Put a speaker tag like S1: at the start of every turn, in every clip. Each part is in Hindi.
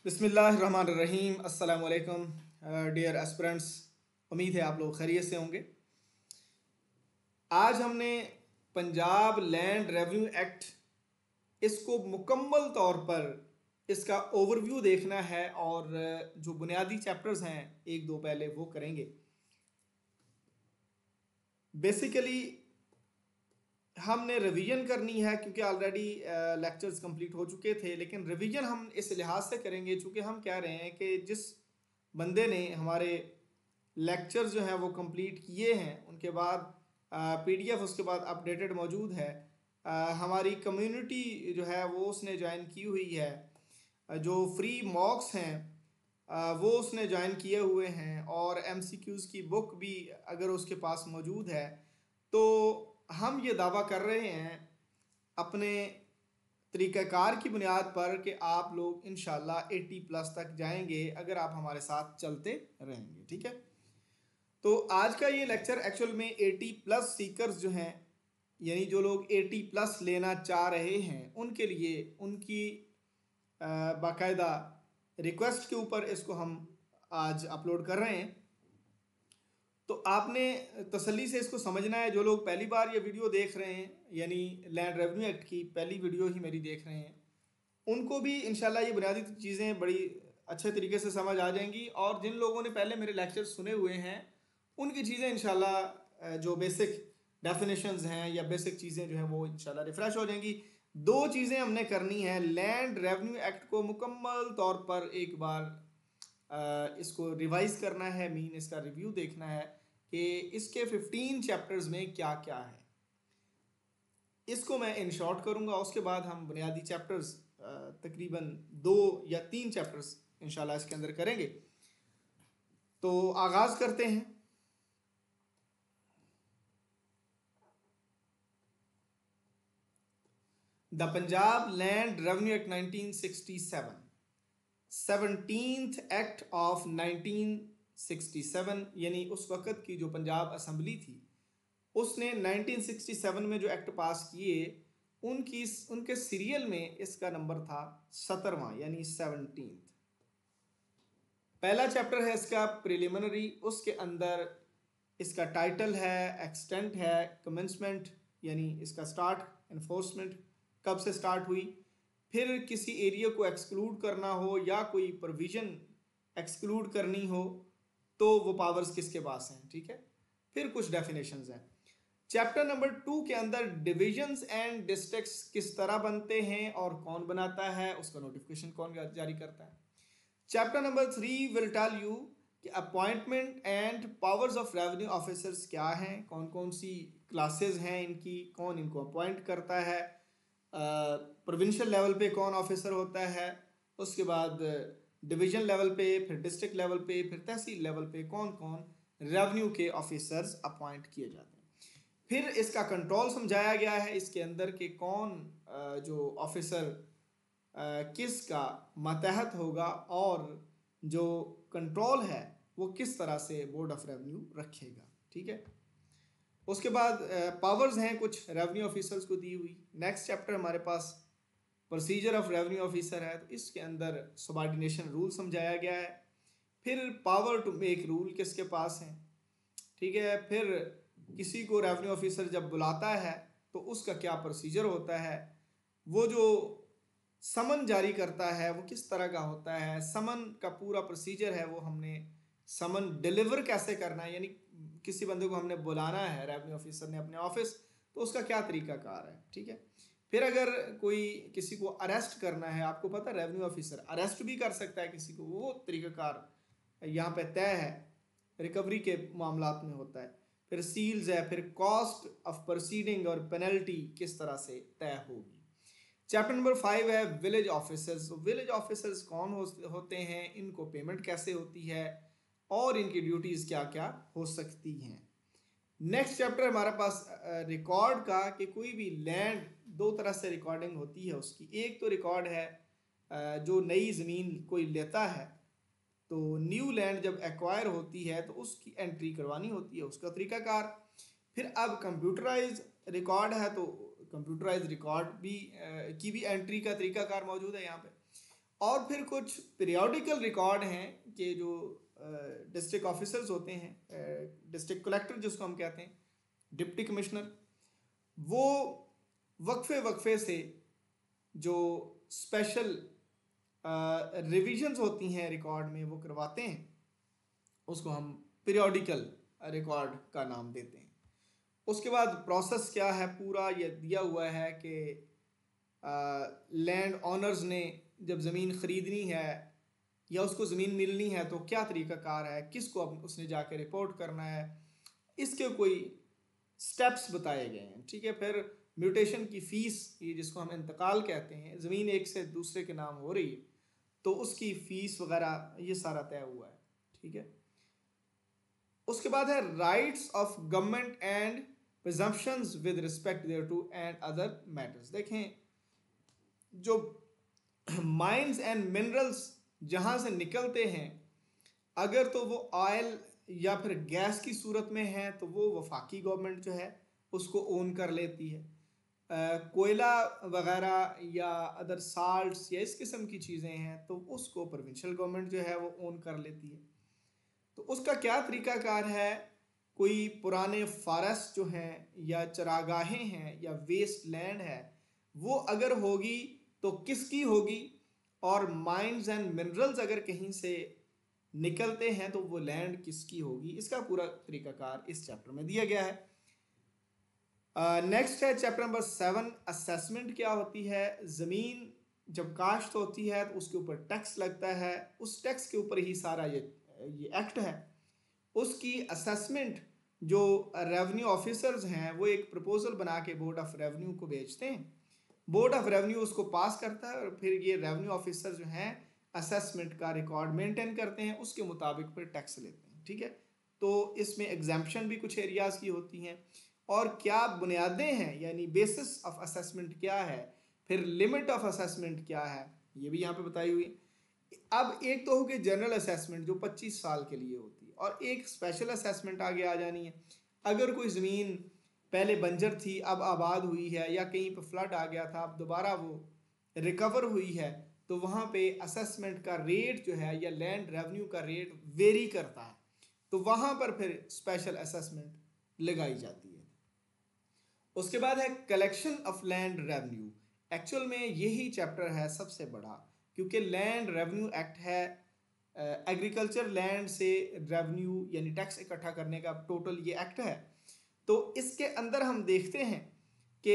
S1: बिस्मिल्लाहिर्रहमानिर्रहीम। अस्सलाम वालेकुम डियर एस्पिरेंट्स। उम्मीद है आप लोग खैरियत से होंगे। आज हमने पंजाब लैंड रेवेन्यू एक्ट इसको मुकम्मल तौर पर इसका ओवरव्यू देखना है और जो बुनियादी चैप्टर्स हैं एक दो पहले वो करेंगे। बेसिकली हमने रिवीजन करनी है क्योंकि ऑलरेडी लेक्चर्स कंप्लीट हो चुके थे, लेकिन रिवीजन हम इस लिहाज से करेंगे चूँकि हम कह रहे हैं कि जिस बंदे ने हमारे लेक्चर्स जो हैं वो कंप्लीट किए हैं उनके बाद पीडीएफ उसके बाद अपडेटेड मौजूद है। हमारी कम्युनिटी जो है वो उसने ज्वाइन की हुई है। जो फ्री मॉक्स हैं वो उसने ज्वाइन किए हुए हैं और एमसीक्यूज़ की बुक भी अगर उसके पास मौजूद है तो हम ये दावा कर रहे हैं अपने तरीक़ाकार की बुनियाद पर कि आप लोग इंशाल्लाह 80+ तक जाएंगे अगर आप हमारे साथ चलते रहेंगे। ठीक है, तो आज का ये लेक्चर एक्चुअल में 80+ सीकर्स जो हैं, यानी जो लोग 80+ लेना चाह रहे हैं उनके लिए उनकी बाकायदा रिक्वेस्ट के ऊपर इसको हम आज अपलोड कर रहे हैं। तो आपने तसल्ली से इसको समझना है। जो लोग पहली बार ये वीडियो देख रहे हैं, यानी लैंड रेवेन्यू एक्ट की पहली वीडियो ही मेरी देख रहे हैं, उनको भी इंशाल्लाह ये बुनियादी चीज़ें बड़ी अच्छे तरीके से समझ आ जाएंगी। और जिन लोगों ने पहले मेरे लेक्चर सुने हुए हैं उनकी चीज़ें इंशाल्लाह जो बेसिक डेफिनेशंस हैं या बेसिक चीज़ें जो हैं वो इंशाल्लाह रिफ़्रेश हो जाएंगी। दो चीज़ें हमने करनी है। लैंड रेवेन्यू एक्ट को मुकम्मल तौर पर एक बार इसको रिवाइज करना है, मीन इसका रिव्यू देखना है कि इसके 15 चैप्टर्स में क्या क्या है। इसको मैं इन शॉर्ट करूँगा, उसके बाद हम बुनियादी चैप्टर्स तकरीबन 2 या 3 चैप्टर्स इंशाल्लाह इसके अंदर करेंगे। तो आगाज़ करते हैं। The Punjab land revenue act 1967, 17th act of 1967, यानी उस वक़्त की जो पंजाब असम्बली थी उसने 1967 में जो एक्ट पास किए उनके सीरियल में इसका नंबर था 17वां, यानी 17th। पहला चैप्टर है इसका प्रिलिमिनरी, उसके अंदर इसका टाइटल है, एक्सटेंट है, कमेंसमेंट यानी इसका स्टार्ट, इन्फोर्समेंट कब से स्टार्ट हुई, फिर किसी एरिया को एक्सक्लूड करना हो या कोई प्रोविज़न एक्सक्लूड करनी हो तो वो पावर्स किसके पास हैं। ठीक है, फिर कुछ डेफिनेशंस हैं। चैप्टर नंबर 2 के अंदर डिविजन्स एंड डिस्ट्रिक्ट्स किस तरह बनते हैं और कौन बनाता है, उसका नोटिफिकेशन कौन जारी करता है। Chapter number 3 will tell you कि appointment and powers of revenue officers क्या हैं, कौन कौन सी क्लासेस हैं इनकी, कौन इनको अपॉइंट करता है, प्रोविंशियल लेवल पे कौन ऑफिसर होता है, उसके बाद डिवीजन लेवल पे, फिर डिस्ट्रिक्ट लेवल पे, फिर तहसील लेवल पे कौन कौन रेवेन्यू के ऑफिसर्स अपॉइंट किए जाते हैं। फिर इसका कंट्रोल समझाया गया है इसके अंदर कि कौन जो ऑफिसर किसका मातहत होगा और जो कंट्रोल है वो किस तरह से बोर्ड ऑफ रेवेन्यू रखेगा। ठीक है, उसके बाद पावर्स हैं कुछ रेवेन्यू ऑफिसर्स को दी हुई। नेक्स्ट चैप्टर हमारे पास प्रोसीजर ऑफ रेवेन्यू ऑफिसर है, तो इसके अंदर सबॉर्डिनेशन रूल समझाया गया है। फिर पावर टू मेक रूल किसके पास है। ठीक है, फिर किसी को रेवेन्यू ऑफिसर जब बुलाता है तो उसका क्या प्रोसीजर होता है, वो जो समन जारी करता है वो किस तरह का होता है, समन का पूरा प्रोसीजर है वो हमने समन डिलीवर कैसे करना है, यानी किसी बंदे को हमने बुलाना है रेवेन्यू ऑफिसर ने अपने ऑफिस, तो उसका क्या तरीकाकार है। ठीक है, फिर अगर कोई किसी को अरेस्ट करना है, आपको पता है रेवेन्यू ऑफिसर अरेस्ट भी कर सकता है किसी को, वो तरीकाकार यहाँ पे तय है, रिकवरी के मामलात में होता है। फिर सील्स है, फिर कॉस्ट ऑफ प्रोसीडिंग और पेनल्टी किस तरह से तय होगी। चैप्टर नंबर 5 है विलेज ऑफिसर्स। विलेज ऑफिसर्स कौन होते हैं, इनको पेमेंट कैसे होती है और इनकी ड्यूटीज़ क्या क्या हो सकती हैं। नेक्स्ट चैप्टर हमारे पास रिकॉर्ड का, कि कोई भी लैंड दो तरह से रिकॉर्डिंग होती है उसकी। एक तो रिकॉर्ड है जो नई ज़मीन कोई लेता है, तो न्यू लैंड जब एक्वायर होती है तो उसकी एंट्री करवानी होती है, उसका तरीकाकार। फिर अब कंप्यूटराइज रिकॉर्ड है तो कंप्यूटराइज रिकॉर्ड भी की भी एंट्री का तरीकाकार मौजूद है यहाँ पे। और फिर कुछ पीरियोडिकल रिकॉर्ड हैं कि जो डिस्ट्रिक्ट ऑफिसर्स होते हैं, डिस्ट्रिक्ट कलेक्टर जिसको हम कहते हैं, डिप्टी कमिश्नर, वो वक्फे वक्फे से जो स्पेशल रिविजन्स होती हैं रिकॉर्ड में वो करवाते हैं, उसको हम पीरियोडिकल रिकॉर्ड का नाम देते हैं। उसके बाद प्रोसेस क्या है, पूरा ये दिया हुआ है कि लैंड ऑनर्स ने जब ज़मीन ख़रीदनी है या उसको ज़मीन मिलनी है तो क्या तरीक़ाकार है, किसको अब उसने जाके रिपोर्ट करना है, इसके कोई स्टेप्स बताए गए हैं। ठीक है, फिर म्यूटेशन की फ़ीस, ये जिसको हम इंतकाल कहते हैं, ज़मीन एक से दूसरे के नाम हो रही है तो उसकी फ़ीस वगैरह ये सारा तय हुआ है। ठीक है, उसके बाद है rights of government and presumptions with respect thereto and other matters. देखें, जो माइंस एंड मिनरल्स जहाँ से निकलते हैं, अगर तो वो ऑयल या फिर गैस की सूरत में है तो वो वफाकी गवर्नमेंट जो है उसको ओन कर लेती है। कोयला वगैरह या अदर साल्ट्स या इस किस्म की चीज़ें हैं तो उसको प्रोविंशियल गवर्नमेंट जो है वो ओन कर लेती है। तो उसका क्या तरीक़ाकार है, कोई पुराने फॉरेस्ट जो हैं या चरागाहें हैं या वेस्ट लैंड है वो अगर होगी तो किसकी होगी, और माइंस एंड मिनरल्स अगर कहीं से निकलते हैं तो वो लैंड किसकी होगी, इसका पूरा तरीक़ाकार इस चैप्टर में दिया गया है। नेक्स्ट है चैप्टर नंबर 7, असेसमेंट क्या होती है। ज़मीन जब काश्त होती है तो उसके ऊपर टैक्स लगता है, उस टैक्स के ऊपर ही सारा ये एक्ट है। उसकी असेसमेंट जो रेवेन्यू ऑफिसर्स हैं वो एक प्रपोजल बना के बोर्ड ऑफ रेवेन्यू को भेजते हैं, बोर्ड ऑफ रेवेन्यू उसको पास करता है और फिर ये रेवेन्यू ऑफिसर जो हैं असेसमेंट का रिकॉर्ड मेंटेन करते हैं, उसके मुताबिक फिर टैक्स लेते हैं। ठीक है, तो इसमें एग्जाम्पशन भी कुछ एरियाज़ की होती हैं और क्या बुनियादें हैं, यानी बेसिस ऑफ असेसमेंट क्या है, फिर लिमिट ऑफ असेसमेंट क्या है, ये भी यहाँ पे बताई हुई। अब एक तो हो गई जनरल असेसमेंट जो 25 साल के लिए होती है, और एक स्पेशल असेसमेंट आगे आ जानी है। अगर कोई ज़मीन पहले बंजर थी अब आबाद हुई है, या कहीं पर फ्लड आ गया था अब दोबारा वो रिकवर हुई है, तो वहाँ पे असेसमेंट का रेट जो है या लैंड रेवेन्यू का रेट वेरी करता है, तो वहाँ पर फिर स्पेशल असेसमेंट लगाई जाती है। उसके बाद है collection of land revenue. Actual में यही चैप्टर है सबसे बड़ा, क्योंकि लैंड रेवेन्यू एक्ट है एग्रीकल्चर लैंड से रेवेन्यू यानी टैक्स इकट्ठा करने का टोटल ये एक्ट है। तो इसके अंदर हम देखते हैं कि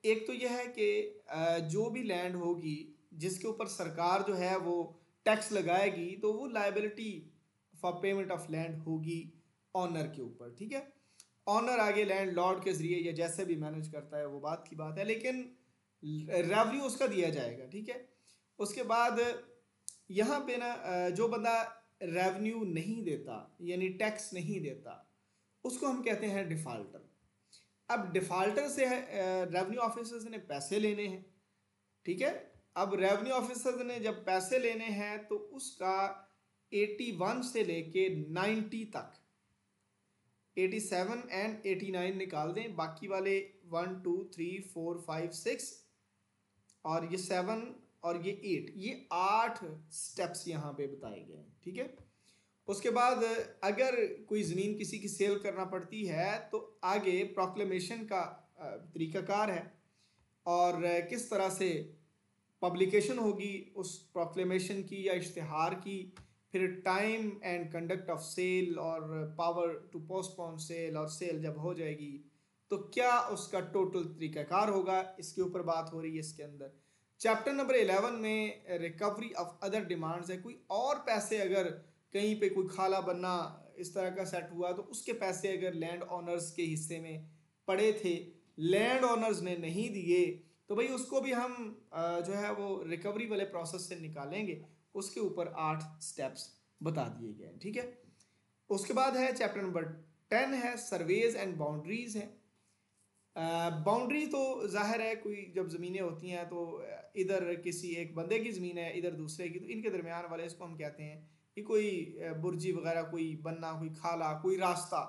S1: एक तो यह है कि जो भी लैंड होगी जिसके ऊपर सरकार जो है वो टैक्स लगाएगी तो वो liability for payment of land होगी ऑनर के ऊपर। ठीक है, ऑनर आगे लैंड लॉर्ड के ज़रिए या जैसे भी मैनेज करता है वो बात की बात है, लेकिन रेवेन्यू उसका दिया जाएगा। ठीक है, उसके बाद यहाँ पे ना जो बंदा रेवेन्यू नहीं देता यानी टैक्स नहीं देता उसको हम कहते हैं डिफ़ाल्टर। अब डिफ़ाल्टर से रेवेन्यू ऑफिसर्स ने पैसे लेने हैं। ठीक है, अब रेवेन्यू ऑफिसर्स ने जब पैसे लेने हैं तो उसका 81 से लेके 90 तक 87 एंड 89 निकाल दें, बाकी वाले 1 2 3 4 5 6 और ये 7 और ये 8, ये 8 स्टेप्स यहाँ पे बताए गए हैं। ठीक है, उसके बाद अगर कोई ज़मीन किसी की सेल करना पड़ती है तो आगे प्रोक्लेमेशन का तरीक़ाकार है और किस तरह से पब्लिकेशन होगी उस प्रोक्लेमेशन की या इश्तिहार की, फिर time and conduct of sale और पावर टू पोस्टपोन सेल, और सेल जब हो जाएगी तो क्या उसका टोटल तरीक़ाकार होगा, इसके ऊपर बात हो रही है इसके अंदर। चैप्टर नंबर 11 में रिकवरी ऑफ अदर डिमांड्स है। कोई और पैसे अगर कहीं पे कोई खाला बनना इस तरह का सेट हुआ तो उसके पैसे अगर लैंड ऑनर्स के हिस्से में पड़े थे, लैंड ऑनर्स ने नहीं दिए, तो भाई उसको भी हम जो है वो रिकवरी वाले प्रोसेस से निकालेंगे। उसके ऊपर 8 स्टेप्स बता दिए गए। ठीक है, उसके बाद है चैप्टर नंबर 10 है सर्वेज एंड बाउंड्रीज है। बाउंड्री तो जाहिर है कोई जब ज़मीनें होती हैं तो इधर किसी एक बंदे की ज़मीन है इधर दूसरे की, तो इनके दरमियान वाले इसको हम कहते हैं कि कोई बुर्जी वगैरह कोई बनना, कोई खाला, कोई रास्ता,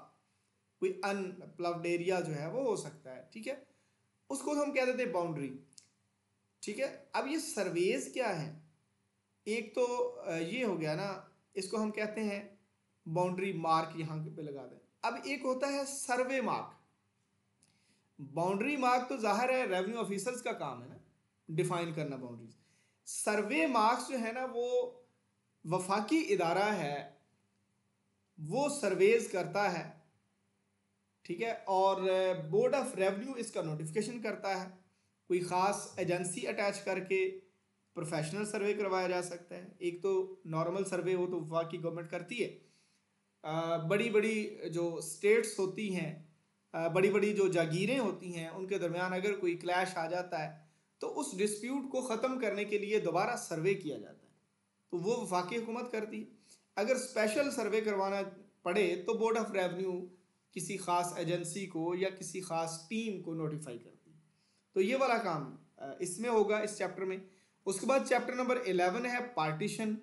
S1: कोई अनप्लव्ड एरिया जो है वो हो सकता है। ठीक है, उसको हम कह देते हैं बाउंड्री। ठीक है, अब ये सर्वेज क्या है, एक तो ये हो गया ना, इसको हम कहते हैं बाउंड्री मार्क, यहाँ पे लगा दें। अब एक होता है सर्वे मार्क। बाउंड्री मार्क तो जाहिर है रेवेन्यू ऑफिसर्स का काम है ना, डिफाइन करना बाउंड्रीज। सर्वे मार्क्स जो है ना, वो वफाकी इदारा है, वो सर्वेज करता है, ठीक है। और बोर्ड ऑफ रेवेन्यू इसका नोटिफिकेशन करता है। कोई ख़ास एजेंसी अटैच करके प्रोफेशनल सर्वे करवाया जा सकता है। एक तो नॉर्मल सर्वे वो तो वफाकी गवर्नमेंट करती है। बड़ी बड़ी जो स्टेट्स होती हैं, बड़ी बड़ी जो जागीरें होती हैं, उनके दरमियान अगर कोई क्लैश आ जाता है तो उस डिस्प्यूट को ख़त्म करने के लिए दोबारा सर्वे किया जाता है, तो वो वफाकी हुकूमत करती है। अगर स्पेशल सर्वे करवाना पड़े तो बोर्ड ऑफ रेवेन्यू किसी ख़ास एजेंसी को या किसी ख़ास टीम को नोटिफाई करती है। तो ये वाला काम इसमें होगा, इस चैप्टर में। उसके बाद चैप्टर नंबर 11 है पार्टीशन।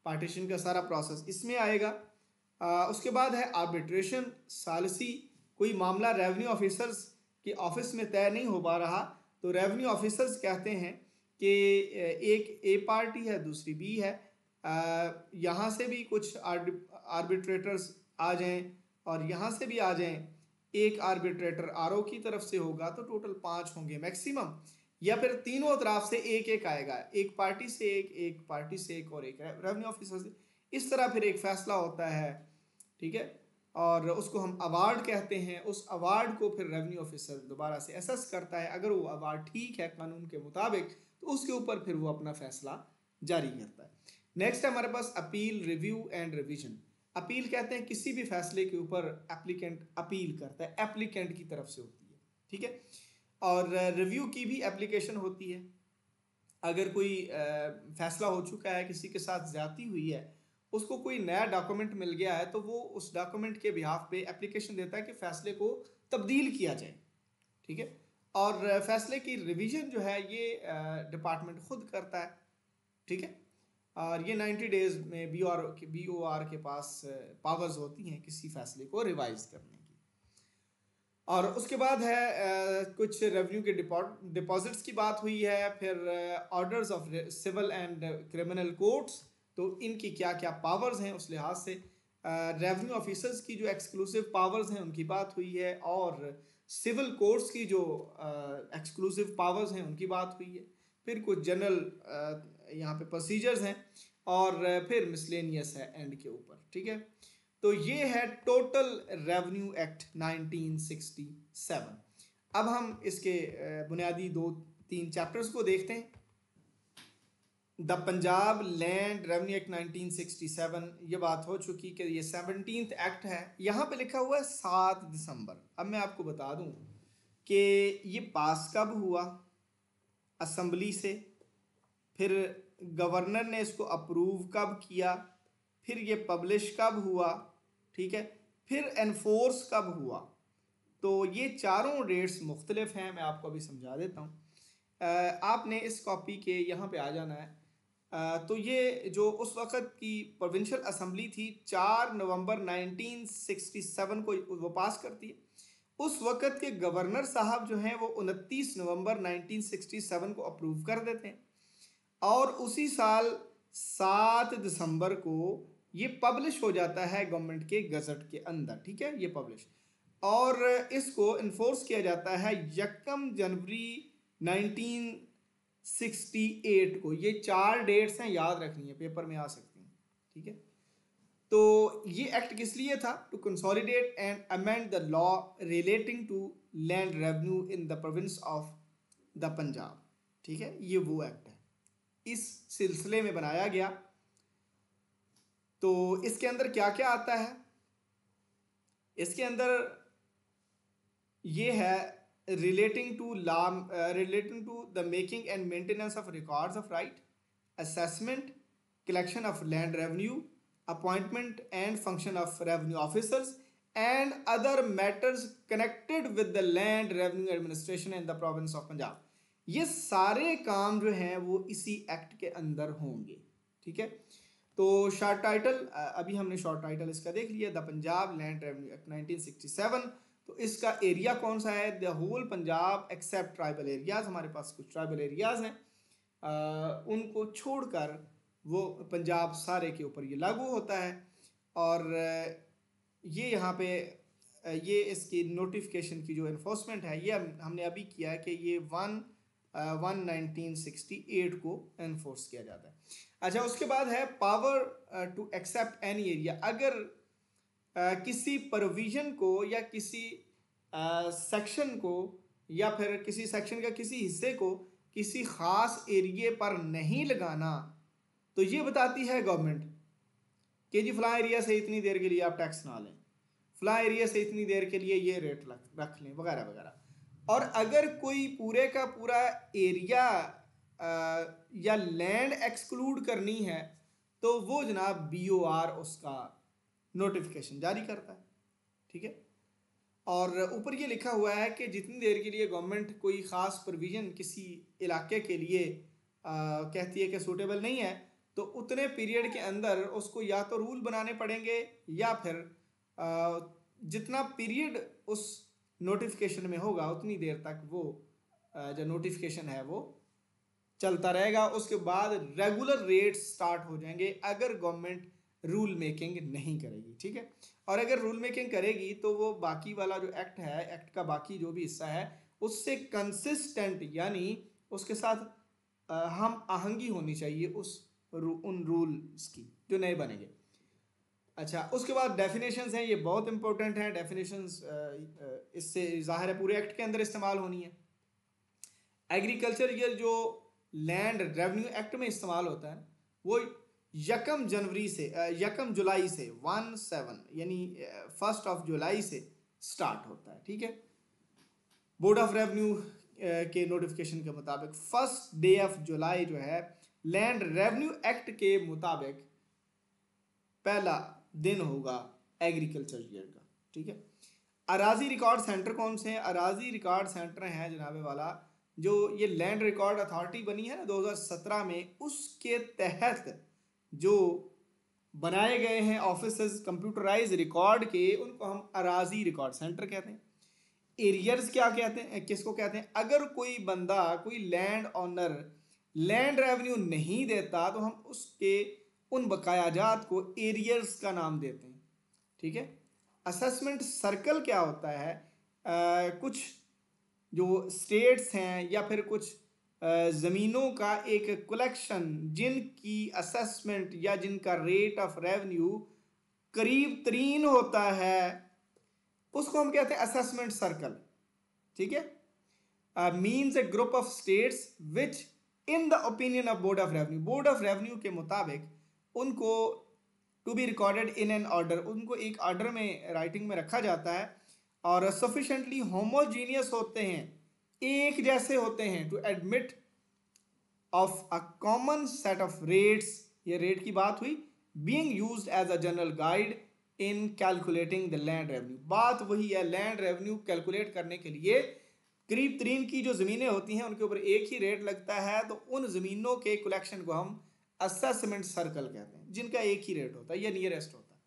S1: पार्टीशन का सारा प्रोसेस इसमें आएगा। उसके बाद है आर्बिट्रेशन, सालसी। कोई मामला रेवेन्यू ऑफिसर्स के ऑफिस में तय नहीं हो पा रहा तो रेवेन्यू ऑफिसर्स कहते हैं कि एक ए पार्टी है, दूसरी बी है, यहाँ से भी कुछ आर्बिट्रेटर्स आ जाएं और यहाँ से भी आ जाएं। एक आर्बिट्रेटर आरओ की तरफ से होगा तो टोटल 5 होंगे मैक्सिमम, या फिर तीनों तरफ से एक एक आएगा, एक पार्टी से एक, एक पार्टी से एक और एक रेवेन्यू ऑफिसर से। इस तरह फिर एक फैसला होता है, ठीक है। और उसको हम अवार्ड कहते हैं। उस अवार्ड को फिर रेवेन्यू ऑफिसर दोबारा से असेस करता है। अगर वो अवार्ड ठीक है कानून के मुताबिक तो उसके ऊपर फिर वो अपना फैसला जारी करता है। नेक्स्ट है हमारे पास appeal, review and revision. Appeal कहते हैं किसी भी फैसले के ऊपर एप्लीकेंट अपील करता है, एप्लीकेंट की तरफ से होती है, ठीक है। और रिव्यू की भी एप्लीकेशन होती है। अगर कोई फैसला हो चुका है, किसी के साथ ज्यादती हुई है, उसको कोई नया डॉक्यूमेंट मिल गया है तो वो उस डॉक्यूमेंट के बिहाफ पे एप्लीकेशन देता है कि फैसले को तब्दील किया जाए, ठीक है। और फैसले की रिवीजन जो है ये डिपार्टमेंट खुद करता है, ठीक है। और ये 90 डेज में BOR के पास पावर्स होती हैं किसी फैसले को रिवाइज करने की। और उसके बाद है कुछ रेवेन्यू के डिपॉजिट्स की बात हुई है। फिर orders of civil and criminal courts, तो इनकी क्या क्या पावर्स हैं उस लिहाज से। रेवेन्यू ऑफिसर्स की जो एक्सक्लूसिव पावर्स हैं उनकी बात हुई है, और सिविल कोर्ट्स की जो एक्सक्लूसिव पावर्स हैं उनकी बात हुई है। फिर कुछ जनरल यहाँ पे प्रोसीजर्स हैं, और फिर मिसलेनियस है एंड के ऊपर, ठीक है। तो ये है टोटल रेवेन्यू एक्ट 1967। अब हम इसके बुनियादी 2-3 चैप्टर्स को देखते हैं। The Punjab land revenue act 1967, ये बात हो चुकी कि ये 17th एक्ट है। यहाँ पे लिखा हुआ है 7 दिसंबर। अब मैं आपको बता दूं कि ये पास कब हुआ असम्बली से, फिर गवर्नर ने इसको अप्रूव कब किया, फिर ये पब्लिश कब हुआ, ठीक है, फिर एनफोर्स कब हुआ। तो ये चारों डेट्स मुख्तलिफ हैं, मैं आपको अभी समझा देता हूँ। आपने इस कॉपी के यहाँ पे आ जाना है। तो ये जो उस वक़्त की प्रोविंशियल असम्बली थी 4 नवंबर 1967 को वो पास करती है। उस वक़्त के गवर्नर साहब जो हैं वो 29 नवंबर 1967 को अप्रूव कर देते हैं, और उसी साल 7 दिसंबर को ये पब्लिश हो जाता है गवर्नमेंट के गजट के अंदर, ठीक है, ये पब्लिश। और इसको इन्फोर्स किया जाता है 1 जनवरी 1968 को। ये 4 डेट्स हैं, याद रखनी है, पेपर में आ सकती हैं, ठीक है। तो ये एक्ट किस लिए था? To consolidate and amend the law relating to land revenue in the province of the Punjab, ठीक है। ये वो एक्ट है, इस सिलसिले में बनाया गया। तो इसके अंदर क्या क्या आता है? इसके अंदर ये है relating to the making and maintenance of records of right, assessment, collection of land revenue, appointment and function of revenue officers and other matters connected with the land revenue administration in the province of Punjab. ये सारे काम जो हैं वो इसी एक्ट के अंदर होंगे, ठीक है। तो शॉर्ट टाइटल, अभी हमने शॉर्ट टाइटल इसका देख लिया, the Punjab land revenue act 1967। तो इसका एरिया कौन सा है? The whole Punjab except tribal areas. हमारे पास कुछ ट्राइबल एरियाज हैं, उनको छोड़कर वो पंजाब सारे के ऊपर ये लागू होता है। और ये यहाँ पे ये इसकी नोटिफिकेशन की जो इन्फोर्समेंट है ये हमने अभी किया है कि ये 1968 को इन्फोर्स किया जाता है। अच्छा, उसके बाद है power to except any area. अगर किसी प्रोविजन को या किसी सेक्शन को या फिर किसी सेक्शन का किसी हिस्से को किसी ख़ास एरिए पर नहीं लगाना, तो ये बताती है गवर्नमेंट कि जी फलां एरिया से इतनी देर के लिए आप टैक्स ना लें, फलां एरिया से इतनी देर के लिए ये रेट रख लें वगैरह वगैरह। और अगर कोई पूरे का पूरा एरिया या लैंड एक्सक्लूड करनी है तो वो जनाब BOR उसका नोटिफिकेशन जारी करता है। ठीक है, और ऊपर ये लिखा हुआ है कि जितनी देर के लिए गवर्नमेंट कोई ख़ास प्रोविज़न किसी इलाके के लिए कहती है कि सूटेबल नहीं है, तो उतने पीरियड के अंदर उसको या तो रूल बनाने पड़ेंगे या फिर जितना पीरियड उस नोटिफिकेशन में होगा उतनी देर तक वो जो नोटिफिकेशन है वो चलता रहेगा। उसके बाद रेगुलर रेट स्टार्ट हो जाएंगे अगर गवर्नमेंट रूल मेकिंग नहीं करेगी। ठीक है, और अगर रूल मेकिंग करेगी तो वो बाकी वाला जो एक्ट है, एक्ट का बाकी जो भी हिस्सा है उससे कंसिस्टेंट यानी उसके साथ हम आहंगी होनी चाहिए उन रूल्स की जो नए बनेंगे। अच्छा, उसके बाद डेफिनेशंस हैं, ये बहुत इंपॉर्टेंट हैं। डेफिनेशंस इससे ज़ाहिर है पूरे एक्ट के अंदर इस्तेमाल होनी है। एग्रीकल्चर ये जो लैंड रेवेन्यू एक्ट में इस्तेमाल होता है वो 1 जुलाई से 17 यानी 1 जुलाई से स्टार्ट होता है। ठीक है, बोर्ड ऑफ रेवेन्यू के नोटिफिकेशन के मुताबिक 1 जुलाई जो है लैंड रेवेन्यू एक्ट के मुताबिक पहला दिन होगा एग्रीकल्चर ईयर का। ठीक है, अराजी रिकॉर्ड सेंटर कौन से हैं? अराजी रिकॉर्ड सेंटर हैं जनाबे वाला जो ये लैंड रिकॉर्ड अथॉरिटी बनी है ना 2017 में, उसके तहत जो बनाए गए हैं ऑफिसेस कंप्यूटराइज रिकॉर्ड के, उनको हम अराजी रिकॉर्ड सेंटर कहते हैं। एरियर्स क्या कहते हैं, किसको कहते हैं? अगर कोई बंदा, कोई लैंड ऑनर लैंड रेवेन्यू नहीं देता तो हम उसके उन बकायाजात को एरियर्स का नाम देते हैं। ठीक है, असेसमेंट सर्कल क्या होता है? कुछ जो स्टेट्स हैं या फिर कुछ ज़मीनों का एक कलेक्शन जिनकी असेसमेंट या जिनका रेट ऑफ रेवेन्यू करीब तरीन होता है उसको हम कहते हैं असेसमेंट सर्कल। ठीक है, means a group of states which in the opinion of board of revenue के मुताबिक उनको to be recorded in an order, उनको एक ऑर्डर में राइटिंग में रखा जाता है और सफिशेंटली होमोजीनियस होते हैं, एक जैसे होते हैं, to admit of a common set of rates, ये रेट की बात हुई, being used as a general guide in calculating the land revenue. बात वही है, लैंड रेवेन्यू कैलकुलेट करने के लिए करीब तरीन की जो ज़मीनें होती हैं उनके ऊपर एक ही रेट लगता है, तो उन ज़मीनों के कलेक्शन को हम असेसमेंट सर्कल कहते हैं जिनका एक ही रेट होता है या नियरेस्ट होता है।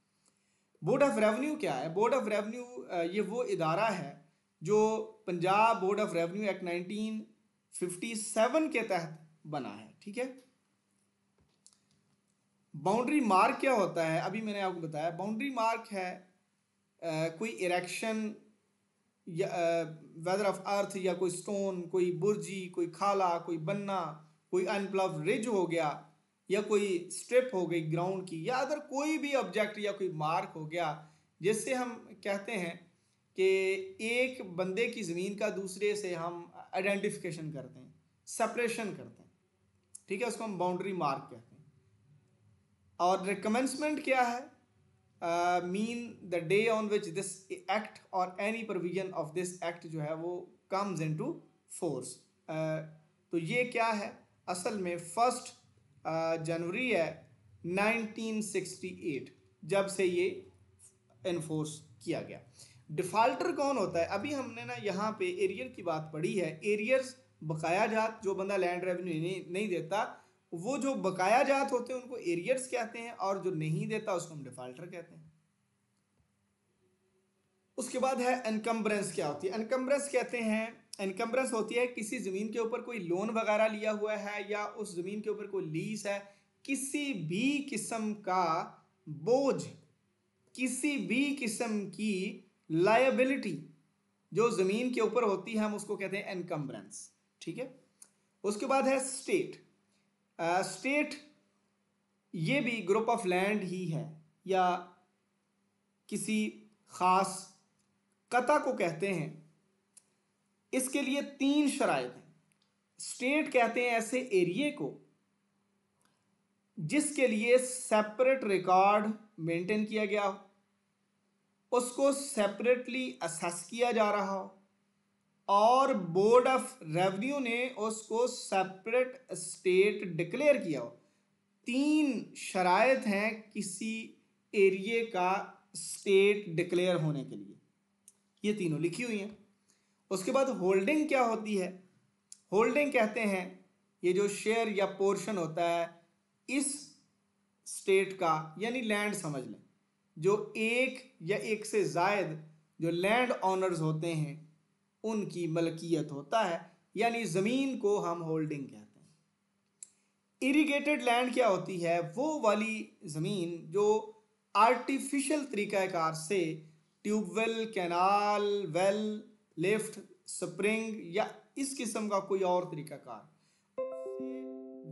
S1: बोर्ड ऑफ रेवेन्यू क्या है? बोर्ड ऑफ रेवेन्यू ये वो इदारा है जो Punjab board of revenue act 1957 के तहत बना है। ठीक है, बाउंड्री मार्क क्या होता है? अभी मैंने आपको बताया, बाउंड्री मार्क है कोई इरेक्शन या वेदर ऑफ अर्थ या कोई स्टोन, कोई बुर्जी, कोई खाला, कोई बन्ना, कोई अनप्लव्ड रिज हो गया या कोई स्ट्रिप हो गई ग्राउंड की, या अगर कोई भी ऑब्जेक्ट या कोई मार्क हो गया जिससे हम कहते हैं कि एक बंदे की ज़मीन का दूसरे से हम आइडेंटिफिकेशन करते हैं, सेपरेशन करते हैं। ठीक है, उसको हम बाउंड्री मार्क कहते हैं। और कमेंसमेंट क्या है? Mean the day on which this act और any provision of this act जो है वो कम्स इनटू फोर्स। तो ये क्या है? असल में 1 जनवरी है 1968 जब से ये इन्फोर्स किया गया। डिफ़ाल्टर कौन होता है? अभी हमने ना यहाँ पे एरियर की बात पढ़ी है। एरियर्स बकाया जात, जो बंदा लैंड रेवेन्यू नहीं देता, वो जो बकाया जात होते हैं उनको एरियर्स कहते हैं, और जो नहीं देता उसको हम डिफ़ाल्टर कहते हैं। उसके बाद है एनकम्बरेंस। क्या होती है? एनकम्बरेंस कहते हैं, एनकम्बरेंस होती है किसी ज़मीन के ऊपर कोई लोन वगैरह लिया हुआ है या उस ज़मीन के ऊपर कोई लीज है, किसी भी किस्म का बोझ, किसी भी किस्म की लायबिलिटी जो ज़मीन के ऊपर होती है हम उसको कहते हैं एनकम्बरेंस। ठीक है, उसके बाद है स्टेट। स्टेट ये भी ग्रुप ऑफ लैंड ही है या किसी खास कता को कहते हैं। इसके लिए 3 शराइत हैं। स्टेट कहते हैं ऐसे एरिए को जिसके लिए सेपरेट रिकॉर्ड मेंटेन किया गया हो, उसको सेपरेटली असेस किया जा रहा हो और बोर्ड ऑफ रेवेन्यू ने उसको सेपरेट स्टेट डिक्लेयर किया हो। 3 शराइत हैं किसी एरिए का स्टेट डिक्लेयर होने के लिए, ये तीनों लिखी हुई हैं। उसके बाद होल्डिंग क्या होती है? होल्डिंग कहते हैं ये जो शेयर या पोर्शन होता है इस स्टेट का, यानी लैंड समझ लें, जो एक या एक से ज़ायद जो लैंड ऑनर्स होते हैं उनकी मलकियत होता है, यानी ज़मीन को हम होल्डिंग कहते हैं। इरिगेटेड लैंड क्या होती है? वो वाली ज़मीन जो आर्टिफिशियल तरीक़ाकार से tube well, canal, well, lift, spring या इस किस्म का कोई और तरीक़ाकार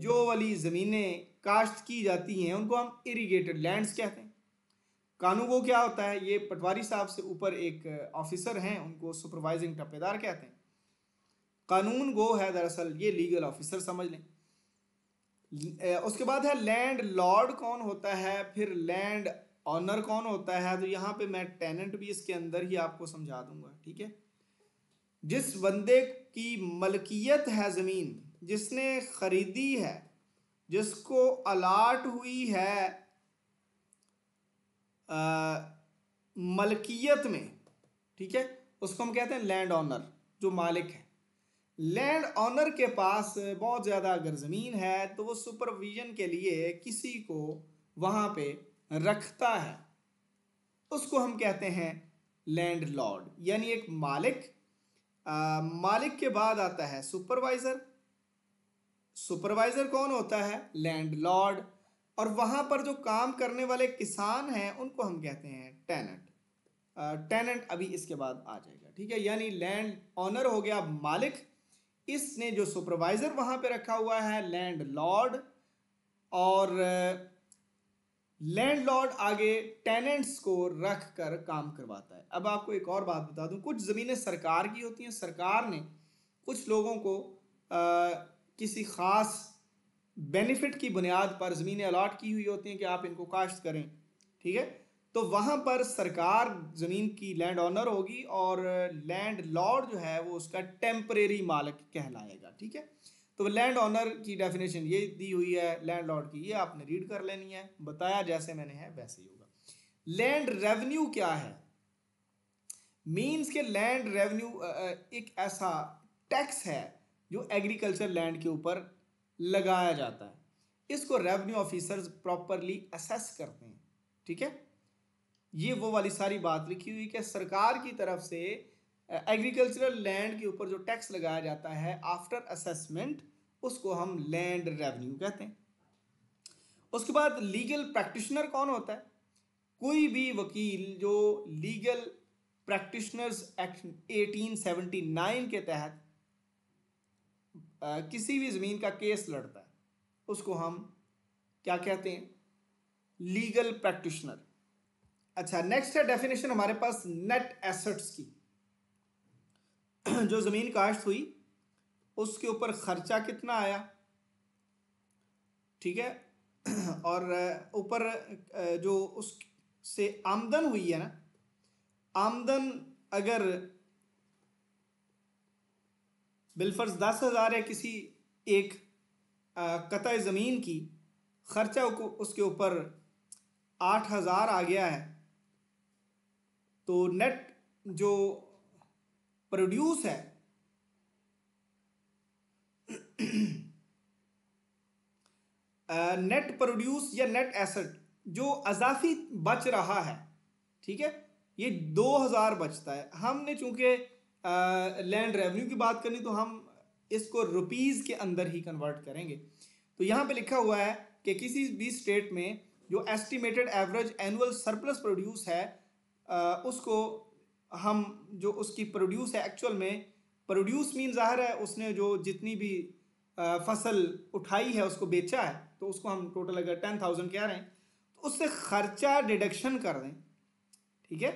S1: जो वाली ज़मीनें काश्त की जाती हैं उनको हम इरिगेटेड लैंड्स कहते हैं। कानून को क्या होता है? ये पटवारी साहब से ऊपर एक ऑफिसर हैं, उनको सुपरवाइजिंग टप्पेदार कहते हैं। कानून गो है दरअसल ये लीगल ऑफिसर समझ लें। उसके बाद है लैंड लॉर्ड कौन होता है, फिर लैंड ऑनर कौन होता है। तो यहाँ पे मैं टेनेंट भी इसके अंदर ही आपको समझा दूंगा। ठीक है, जिस बंदे की मलकियत है ज़मीन, जिसने खरीदी है, जिसको अलाट हुई है मलकियत में, ठीक है, उसको हम कहते हैं लैंड ऑनर, जो मालिक है। लैंड ऑनर के पास बहुत ज़्यादा अगर ज़मीन है तो वो सुपरविजन के लिए किसी को वहाँ पे रखता है, उसको हम कहते हैं लैंड लॉर्ड, यानी एक मालिक। मालिक के बाद आता है सुपरवाइज़र। सुपरवाइज़र कौन होता है? Land Lord. और वहाँ पर जो काम करने वाले किसान हैं उनको हम कहते हैं टेनेंट। टेनेंट अभी इसके बाद आ जाएगा। ठीक है, यानी लैंड ऑनर हो गया मालिक, इसने जो सुपरवाइज़र वहाँ पे रखा हुआ है लैंड लॉर्ड, और लैंडलॉर्ड आगे टेनेंट्स को रख कर काम करवाता है। अब आपको एक और बात बता दूं, कुछ ज़मीनें सरकार की होती हैं। सरकार ने कुछ लोगों को किसी ख़ास बेनिफिट की बुनियाद पर ज़मीनें अलॉट की हुई होती हैं कि आप इनको काश्त करें। ठीक है, तो वहाँ पर सरकार ज़मीन की लैंड ऑनर होगी और लैंड लॉर्ड जो है वो उसका टेम्परेरी मालिक कहलाएगा। ठीक है, तो लैंड ऑनर की डेफिनेशन ये दी हुई है, लैंड लॉर्ड की ये आपने रीड कर लेनी है, बताया जैसे मैंने है वैसे ही होगा। लैंड रेवेन्यू क्या है? मीन्स के लैंड रेवेन्यू एक ऐसा टैक्स है जो एग्रीकल्चर लैंड के ऊपर लगाया जाता है। इसको रेवेन्यू ऑफिसर्स प्रॉपरली असेस करते हैं। ठीक है, ये वो वाली सारी बात लिखी हुई कि सरकार की तरफ से एग्रीकल्चरल लैंड के ऊपर जो टैक्स लगाया जाता है आफ्टर असेसमेंट, उसको हम लैंड रेवेन्यू कहते हैं। उसके बाद लीगल प्रैक्टिशनर कौन होता है? कोई भी वकील जो लीगल प्रैक्टिशनर्स एक्ट 1879 के तहत किसी भी ज़मीन का केस लड़ता है उसको हम क्या कहते हैं? Legal practitioner. अच्छा, नेक्स्ट है डेफिनेशन हमारे पास नेट एसेट्स की। जो ज़मीन काश्त हुई उसके ऊपर खर्चा कितना आया, ठीक है, और ऊपर जो उससे आमदन हुई है ना, आमदन अगर बिलफर्ज 10,000 है किसी एक कतई ज़मीन की, खर्चा उसके ऊपर 8,000 आ गया है, तो नेट जो प्रोड्यूस है नेट प्रोड्यूस या नेट एसेट जो अजाफी बच रहा है, ठीक है, ये 2,000 बचता है। हमने चूंकि लैंड रेवेन्यू की बात करनी तो हम इसको रुपीज़ के अंदर ही कन्वर्ट करेंगे। तो यहाँ पे लिखा हुआ है कि किसी भी स्टेट में जो estimated average annual surplus produce है उसको हम जो उसकी प्रोड्यूस है एक्चुअल में, प्रोड्यूस मीन ज़ाहिर है उसने जो जितनी भी फसल उठाई है उसको बेचा है, तो उसको हम टोटल अगर 10,000 कह रहे हैं तो उससे खर्चा डिडक्शन कर दें, ठीक है,